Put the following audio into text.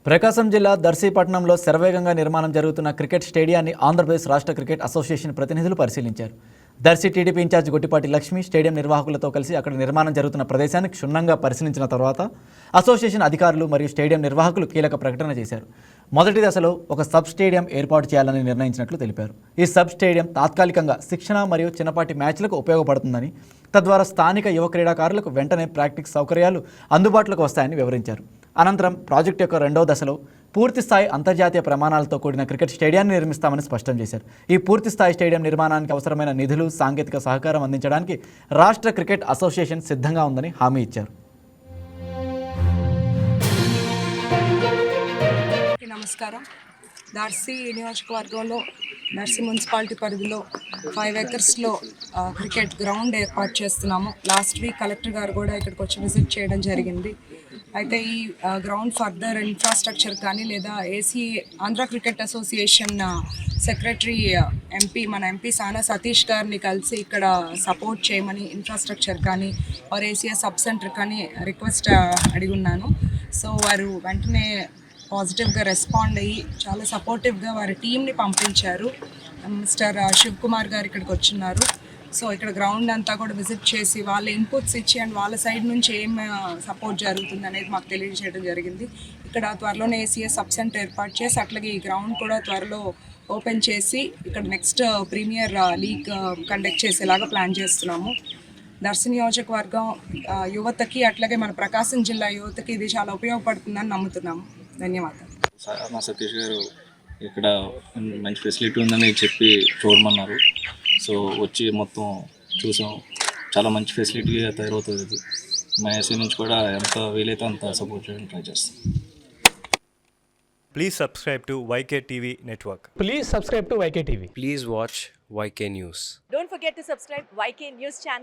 ప్రకాశం జిల్లా దర్శీపట్నంలో శరవేగంగా నిర్మాణం జరుగుతున్న క్రికెట్ స్టేడియాన్ని ఆంధ్రప్రదేశ్ రాష్ట్ర క్రికెట్ అసోసియేషన్ ప్రతినిధులు పరిశీలించారు. Darsi TDP incharge Gottipati Lakshmi stadium నిర్వాహకులతో కలిసి అక్కడ నిర్మాణం జరుగుతున్న ప్రదేశాన్ని క్షుణ్ణంగా పరిశీలించిన తర్వాత అసోసియేషన్ అధికారులు మరియు స్టేడియం నిర్వాహకులు కీలక ప్రకటన చేశారు. మొదటి దశలో ఒక సబ్ స్టేడియం ఏర్పాటు చేయాలని నిర్ణయించినట్లు తెలిపారు. ఈ సబ్ స్టేడియం తాత్కాలికంగా శిక్షణ మరియు చిన్నపాటి మ్యాచ్లకు ఉపయోగపడుతుందని, తద్వారా స్థానిక యువ క్రీడాకారులకు వెంటనే ప్రాక్టీస్ సౌకర్యాలు అందుబాటులోకి వస్తాయని వివరించారు. అనంతరం ప్రాజెక్టు యొక్క రెండవ దశలో పూర్తిస్థాయి అంతర్జాతీయ ప్రమాణాలతో కూడిన క్రికెట్ స్టేడియాన్ని నిర్మిస్తామని స్పష్టం చేశారు. ఈ పూర్తిస్థాయి స్టేడియం నిర్మాణానికి అవసరమైన నిధులు, సాంకేతిక సహకారం అందించడానికి రాష్ట్ర క్రికెట్ అసోసియేషన్ సిద్ధంగా ఉందని హామీ ఇచ్చారు. నమస్కారం. దర్శి నియోజకవర్గంలో దర్శి మున్సిపాలిటీ పరిధిలో 5 ఎకర్స్లో క్రికెట్ గ్రౌండ్ ఏర్పాటు చేస్తున్నాము. లాస్ట్ వీక్ కలెక్టర్ గారు కూడా ఇక్కడికి వచ్చి విజిట్ చేయడం జరిగింది. అయితే ఈ గ్రౌండ్ ఫర్దర్ ఇన్ఫ్రాస్ట్రక్చర్ కానీ లేదా ఆంధ్ర క్రికెట్ అసోసియేషన్ సెక్రటరీ మన ఎంపీ సానా సతీష్ గారిని కలిసి ఇక్కడ సపోర్ట్ చేయమని ఇన్ఫ్రాస్ట్రక్చర్ కానీ ఏసీఏ సబ్ సెంటర్ కానీ రిక్వెస్ట్ అడిగి ఉన్నాను. సో వారు వెంటనే పాజిటివ్గా రెస్పాండ్ అయ్యి చాలా సపోర్టివ్గా వారి టీంని పంపించారు. మిస్టర్ శివ్ కుమార్ గారు ఇక్కడికి వచ్చిన్నారు. సో ఇక్కడ గ్రౌండ్ అంతా కూడా విజిట్ చేసి వాళ్ళ ఇన్పుట్స్ ఇచ్చి అండ్ వాళ్ళ సైడ్ నుంచి ఏం సపోర్ట్ జరుగుతుంది అనేది మాకు తెలియజేయడం జరిగింది. ఇక్కడ త్వరలోనే ఏసీఏ సబ్ సెంటర్ ఏర్పాటు చేసి అట్లాగే ఈ గ్రౌండ్ కూడా త్వరలో ఓపెన్ చేసి ఇక్కడ నెక్స్ట్ ప్రీమియర్ లీగ్ కండక్ట్ చేసేలాగా ప్లాన్ చేస్తున్నాము. దర్శి నియోజకవర్గం యువతకి అట్లాగే మన ప్రకాశం జిల్లా యువతకి ఇది చాలా ఉపయోగపడుతుందని నమ్ముతున్నాము. ధన్యవాదాలు. మా సతీష్ గారు ఇక్కడ మంచి ఫెసిలిటీ ఉందని చెప్పి చూడమన్నారు. సో వచ్చి మొత్తం చూసాం. చాలా మంచి ఫెసిలిటీగా తయారవుతుంది. మా ఎస్సీ నుంచి కూడా ఎంత వీలైతే అంత సపోర్ట్ చేయడానికి ట్రై చేస్తాం. Please subscribe to YK TV Network. Please subscribe to YK TV. Please watch YK News. Don't forget to subscribe YK News channel.